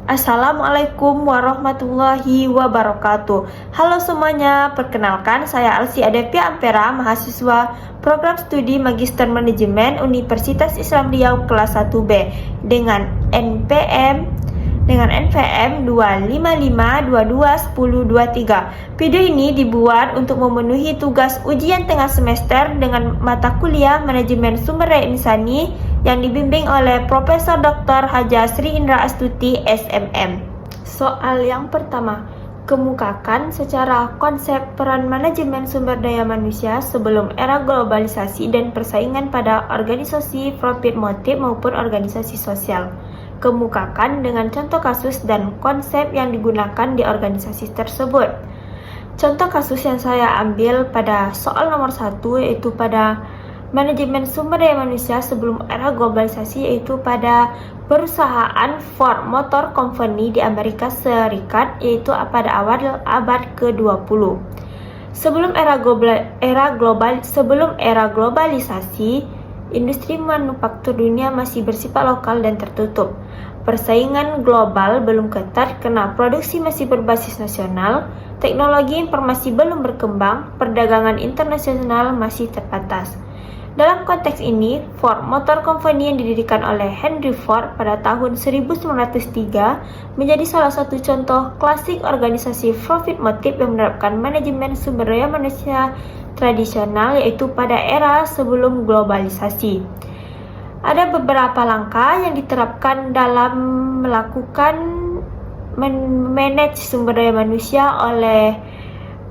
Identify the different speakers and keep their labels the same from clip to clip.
Speaker 1: Assalamualaikum warahmatullahi wabarakatuh. Halo semuanya, perkenalkan saya Alsi Adepia Ampera, mahasiswa Program Studi Magister Manajemen Universitas Islam Riau kelas 1B dengan NPM 255221023. Video ini dibuat untuk memenuhi tugas ujian tengah semester dengan mata kuliah Manajemen Sumber Daya Insani yang dibimbing oleh Profesor Dr. Haja Sri Indra Astuti SMM. Soal yang pertama, kemukakan secara konsep peran manajemen sumber daya manusia sebelum era globalisasi dan persaingan pada organisasi profit motif maupun organisasi sosial. Kemukakan dengan contoh kasus dan konsep yang digunakan di organisasi tersebut. Contoh kasus yang saya ambil pada soal nomor 1 yaitu pada manajemen sumber daya manusia sebelum era globalisasi, yaitu pada perusahaan Ford Motor Company di Amerika Serikat, yaitu pada awal abad ke-20. Sebelum era globalisasi, industri manufaktur dunia masih bersifat lokal dan tertutup. Persaingan global belum ketat karena produksi masih berbasis nasional, teknologi informasi belum berkembang, perdagangan internasional masih terbatas. Dalam konteks ini, Ford Motor Company yang didirikan oleh Henry Ford pada tahun 1903 menjadi salah satu contoh klasik organisasi profit motif yang menerapkan manajemen sumber daya manusia tradisional, yaitu pada era sebelum globalisasi. Ada beberapa langkah yang diterapkan dalam melakukan manage sumber daya manusia oleh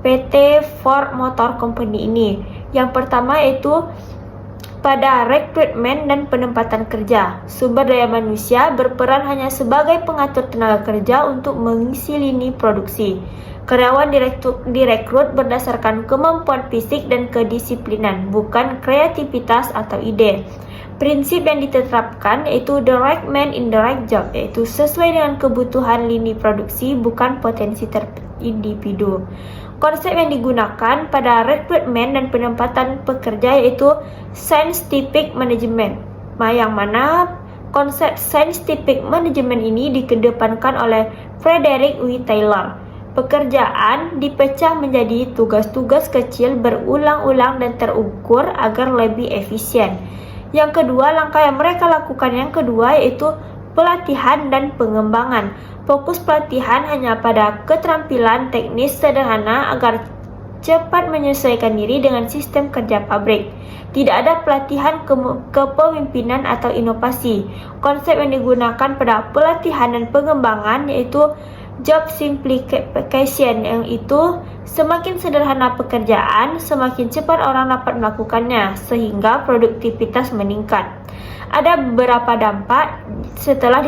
Speaker 1: PT Ford Motor Company ini. Yang pertama yaitu pada rekrutmen dan penempatan kerja. Sumber daya manusia berperan hanya sebagai pengatur tenaga kerja untuk mengisi lini produksi. Karyawan direkrut berdasarkan kemampuan fisik dan kedisiplinan, bukan kreativitas atau ide. Prinsip yang ditetapkan yaitu the right man in the right job, yaitu sesuai dengan kebutuhan lini produksi, bukan potensi individu. Konsep yang digunakan pada rekrutmen dan penempatan pekerja yaitu scientific management, yang mana konsep scientific management ini dikedepankan oleh Frederick W. Taylor. Pekerjaan dipecah menjadi tugas-tugas kecil berulang-ulang dan terukur agar lebih efisien. Yang kedua, langkah yang mereka lakukan yang kedua yaitu pelatihan dan pengembangan. Fokus pelatihan hanya pada keterampilan teknis sederhana agar cepat menyesuaikan diri dengan sistem kerja pabrik. Tidak ada pelatihan kepemimpinan atau inovasi. Konsep yang digunakan pada pelatihan dan pengembangan yaitu job simplification, yang itu semakin sederhana pekerjaan, semakin cepat orang dapat melakukannya sehingga produktivitas meningkat. Ada beberapa dampak setelah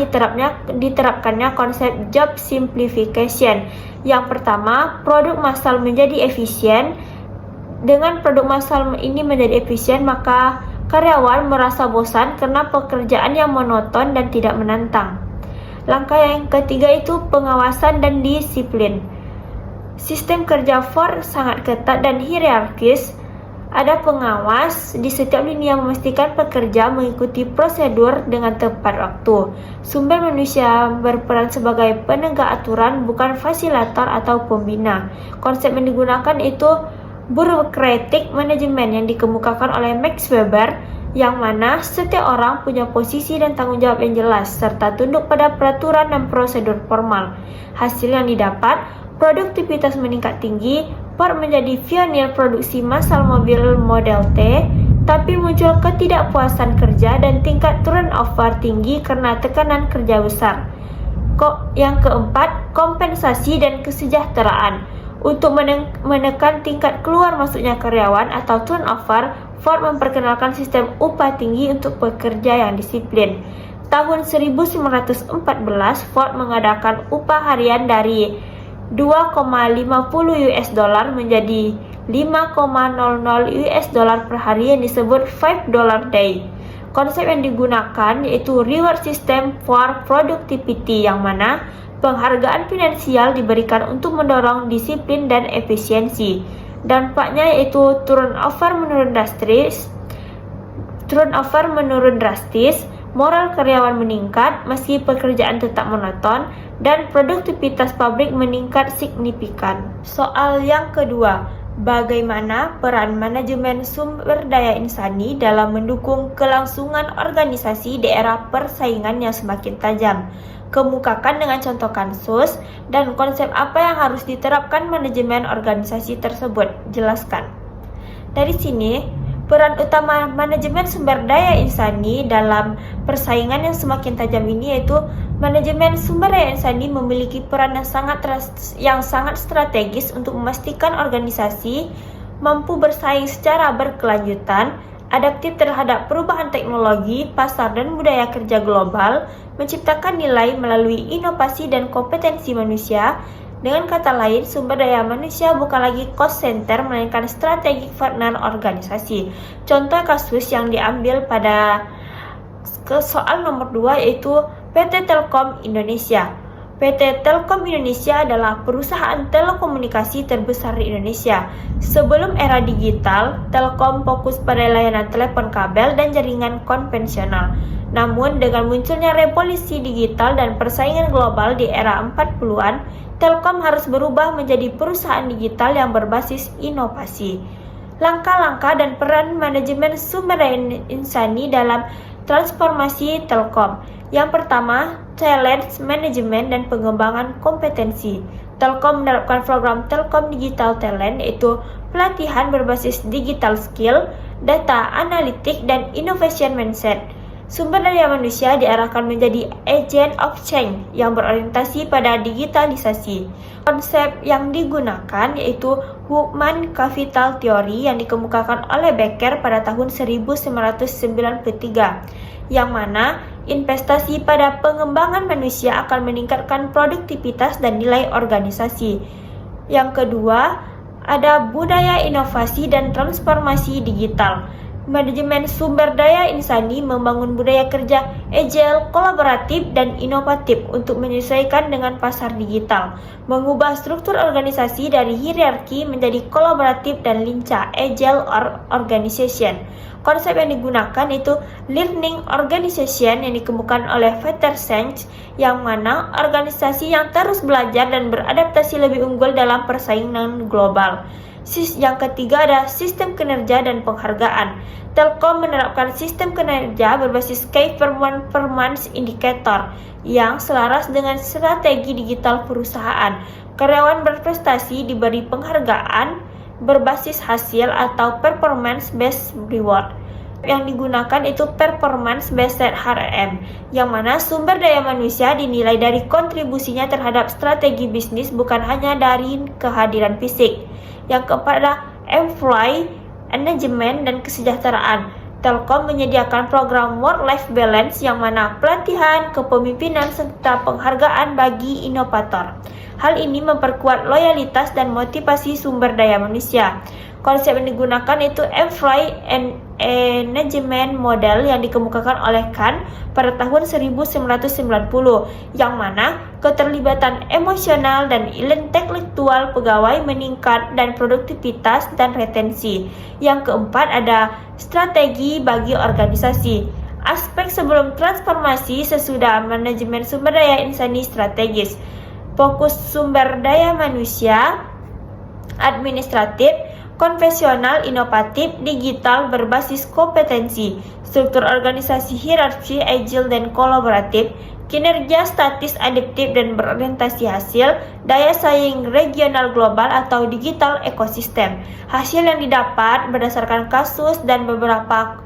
Speaker 1: diterapkannya konsep job simplification. Yang pertama, produk massal menjadi efisien. Dengan produk massal ini menjadi efisien, maka karyawan merasa bosan karena pekerjaan yang monoton dan tidak menantang. Langkah yang ketiga itu pengawasan dan disiplin. Sistem kerja Ford sangat ketat dan hierarkis. Ada pengawas di setiap lini yang memastikan pekerja mengikuti prosedur dengan tepat waktu. Sumber manusia berperan sebagai penegak aturan, bukan fasilitator atau pembina. Konsep yang digunakan itu bureaucratic management yang dikemukakan oleh Max Weber, yang mana setiap orang punya posisi dan tanggung jawab yang jelas serta tunduk pada peraturan dan prosedur formal. Hasil yang didapat, produktivitas meningkat tinggi. Ford menjadi pionir produksi massal mobil Model T, tapi muncul ketidakpuasan kerja dan tingkat turnover tinggi karena tekanan kerja besar. Yang keempat, kompensasi dan kesejahteraan. Untuk menekan tingkat keluar masuknya karyawan atau turnover, Ford memperkenalkan sistem upah tinggi untuk pekerja yang disiplin. Tahun 1914, Ford mengadakan upah harian dari $2,50 menjadi $5,00 per hari yang disebut $5 day. Konsep yang digunakan yaitu reward system for productivity, yang mana penghargaan finansial diberikan untuk mendorong disiplin dan efisiensi. Dampaknya yaitu turnover menurun drastis, moral karyawan meningkat meski pekerjaan tetap monoton, dan produktivitas pabrik meningkat signifikan. Soal yang kedua, bagaimana peran manajemen sumber daya insani dalam mendukung kelangsungan organisasi di era persaingan yang semakin tajam? Kemukakan dengan contoh kasus dan konsep apa yang harus diterapkan manajemen organisasi tersebut. Jelaskan. Dari sini, peran utama manajemen sumber daya insani dalam persaingan yang semakin tajam ini yaitu manajemen sumber daya insani memiliki peran yang sangat strategis untuk memastikan organisasi mampu bersaing secara berkelanjutan, adaptif terhadap perubahan teknologi, pasar dan budaya kerja global, menciptakan nilai melalui inovasi dan kompetensi manusia. Dengan kata lain, sumber daya manusia bukan lagi cost center, melainkan strategic partner organisasi. Contoh kasus yang diambil pada soal nomor 2 yaitu PT Telkom Indonesia. PT Telkom Indonesia adalah perusahaan telekomunikasi terbesar di Indonesia. Sebelum era digital, Telkom fokus pada layanan telepon kabel dan jaringan konvensional. Namun, dengan munculnya revolusi digital dan persaingan global di era 40-an, Telkom harus berubah menjadi perusahaan digital yang berbasis inovasi. Langkah-langkah dan peran manajemen sumber daya insani dalam transformasi Telkom. Yang pertama, talent management dan pengembangan kompetensi. Telkom menerapkan program Telkom Digital Talent, yaitu pelatihan berbasis digital skill, data analitik, dan innovation mindset. Sumber daya manusia diarahkan menjadi agent of change yang berorientasi pada digitalisasi. Konsep yang digunakan yaitu Human Capital Theory yang dikemukakan oleh Becker pada tahun 1993, yang mana investasi pada pengembangan manusia akan meningkatkan produktivitas dan nilai organisasi. Yang kedua, ada budaya inovasi dan transformasi digital. Manajemen sumber daya insani membangun budaya kerja agile, kolaboratif, dan inovatif untuk menyesuaikan dengan pasar digital, mengubah struktur organisasi dari hierarki menjadi kolaboratif dan lincah agile organization. Konsep yang digunakan itu learning organization yang dikemukakan oleh Peter Senge, yang mana organisasi yang terus belajar dan beradaptasi lebih unggul dalam persaingan global. Yang ketiga ada sistem kinerja dan penghargaan. Telkom menerapkan sistem kinerja berbasis Key Performance Indicator yang selaras dengan strategi digital perusahaan. Karyawan berprestasi diberi penghargaan berbasis hasil atau performance based reward. Yang digunakan itu performance based HRM, yang mana sumber daya manusia dinilai dari kontribusinya terhadap strategi bisnis, bukan hanya dari kehadiran fisik. Yang keempat adalah employee engagement dan kesejahteraan. Telkom menyediakan program work-life balance yang mana pelatihan, kepemimpinan, serta penghargaan bagi inovator. Hal ini memperkuat loyalitas dan motivasi sumber daya manusia. Konsep yang digunakan itu employee engagement model yang dikemukakan oleh Kahn pada tahun 1990, yang mana keterlibatan emosional dan intelektual pegawai meningkat dan produktivitas dan retensi. Yang keempat ada strategi bagi organisasi. Aspek sebelum transformasi sesudah manajemen sumber daya insani strategis. Fokus sumber daya manusia, administratif, konvensional, inovatif, digital, berbasis kompetensi, struktur organisasi hierarki, agile dan kolaboratif, kinerja statis, adaptif dan berorientasi hasil, daya saing regional global atau digital ekosistem. Hasil yang didapat berdasarkan kasus dan beberapa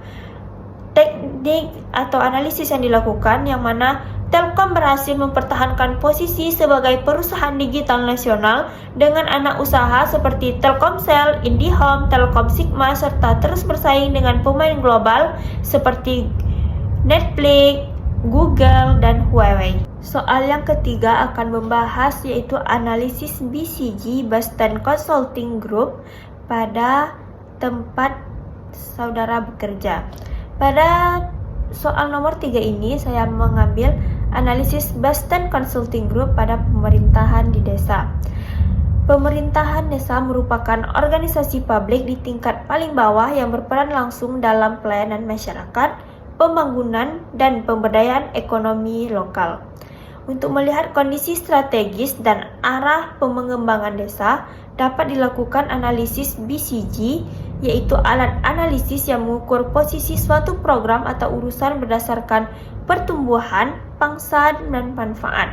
Speaker 1: teknik atau analisis yang dilakukan, yang mana Telkom berhasil mempertahankan posisi sebagai perusahaan digital nasional dengan anak usaha seperti Telkomsel, IndiHome, Telkom Sigma, serta terus bersaing dengan pemain global seperti Netflix, Google, dan Huawei. Soal yang ketiga akan membahas yaitu analisis BCG, Boston Consulting Group, pada tempat saudara bekerja. Pada soal nomor 3 ini saya mengambil analisis Boston Consulting Group pada pemerintahan di desa. Pemerintahan desa merupakan organisasi publik di tingkat paling bawah yang berperan langsung dalam pelayanan masyarakat, pembangunan dan pemberdayaan ekonomi lokal. Untuk melihat kondisi strategis dan arah pengembangan desa, dapat dilakukan analisis BCG, yaitu alat analisis yang mengukur posisi suatu program atau urusan berdasarkan pertumbuhan, pangsa, dan manfaat.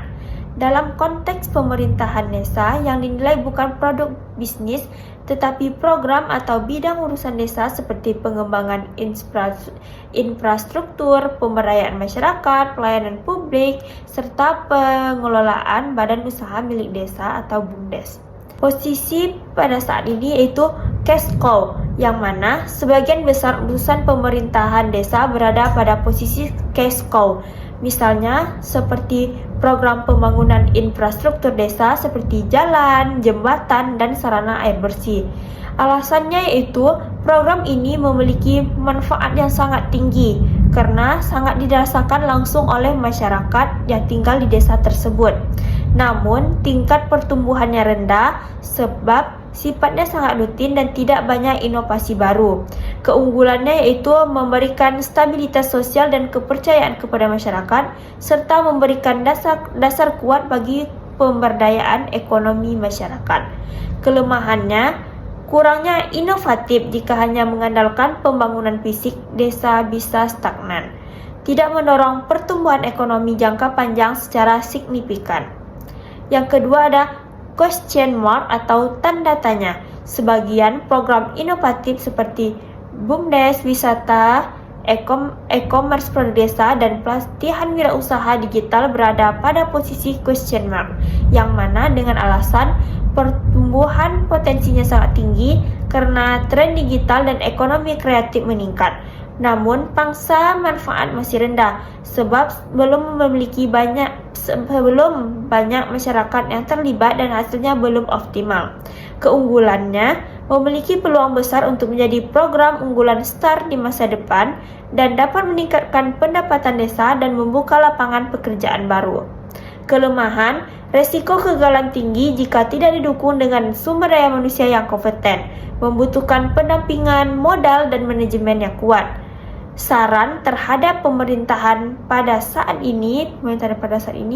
Speaker 1: Dalam konteks pemerintahan desa yang dinilai bukan produk bisnis, tetapi program atau bidang urusan desa seperti pengembangan infrastruktur, pemberdayaan masyarakat, pelayanan publik, serta pengelolaan badan usaha milik desa atau BUMDes. Posisi pada saat ini yaitu cash cow, yang mana sebagian besar urusan pemerintahan desa berada pada posisi cash cow. Misalnya seperti program pembangunan infrastruktur desa seperti jalan, jembatan, dan sarana air bersih. Alasannya yaitu program ini memiliki manfaat yang sangat tinggi karena sangat dirasakan langsung oleh masyarakat yang tinggal di desa tersebut. Namun tingkat pertumbuhannya rendah sebab sifatnya sangat rutin dan tidak banyak inovasi baru. Keunggulannya yaitu memberikan stabilitas sosial dan kepercayaan kepada masyarakat serta memberikan dasar kuat bagi pemberdayaan ekonomi masyarakat. Kelemahannya, kurangnya inovatif jika hanya mengandalkan pembangunan fisik, desa bisa stagnan, tidak mendorong pertumbuhan ekonomi jangka panjang secara signifikan. Yang kedua ada question mark atau tanda tanya. Sebagian program inovatif seperti BUMDes, wisata, e-commerce produk desa, dan pelatihan wirausaha digital berada pada posisi question mark, yang mana dengan alasan pertumbuhan potensinya sangat tinggi karena tren digital dan ekonomi kreatif meningkat. Namun pangsa manfaat masih rendah sebab belum banyak masyarakat yang terlibat dan hasilnya belum optimal. Keunggulannya memiliki peluang besar untuk menjadi program unggulan STAR di masa depan dan dapat meningkatkan pendapatan desa dan membuka lapangan pekerjaan baru. Kelemahan, resiko kegagalan tinggi jika tidak didukung dengan sumber daya manusia yang kompeten, membutuhkan pendampingan modal dan manajemen yang kuat. Saran terhadap pemerintahan pada saat ini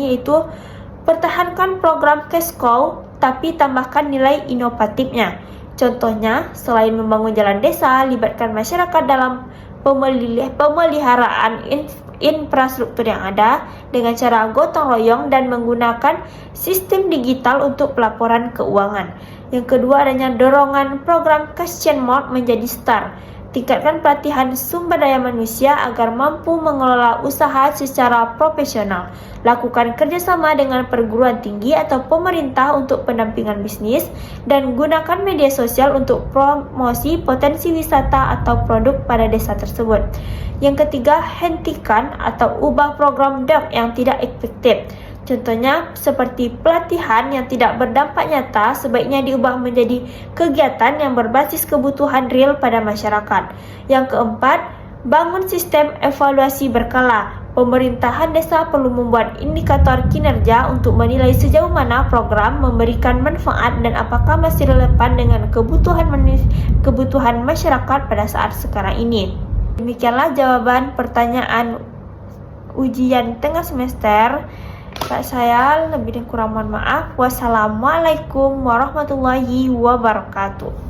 Speaker 1: yaitu pertahankan program cash cow tapi tambahkan nilai inovatifnya. Contohnya, selain membangun jalan desa, libatkan masyarakat dalam pemeliharaan infrastruktur yang ada dengan cara gotong royong dan menggunakan sistem digital untuk pelaporan keuangan. Yang kedua adanya dorongan program question mark menjadi STAR. Tingkatkan pelatihan sumber daya manusia agar mampu mengelola usaha secara profesional. Lakukan kerjasama dengan perguruan tinggi atau pemerintah untuk pendampingan bisnis dan gunakan media sosial untuk promosi potensi wisata atau produk pada desa tersebut. Yang ketiga, hentikan atau ubah program DOC yang tidak efektif. Contohnya seperti pelatihan yang tidak berdampak nyata sebaiknya diubah menjadi kegiatan yang berbasis kebutuhan real pada masyarakat. Yang keempat, bangun sistem evaluasi berkala. Pemerintahan desa perlu membuat indikator kinerja untuk menilai sejauh mana program memberikan manfaat dan apakah masih relevan dengan kebutuhan masyarakat pada saat sekarang ini. Demikianlah jawaban pertanyaan ujian tengah semester. Saya lebih dan kurang mohon maaf. Wassalamualaikum warahmatullahi wabarakatuh.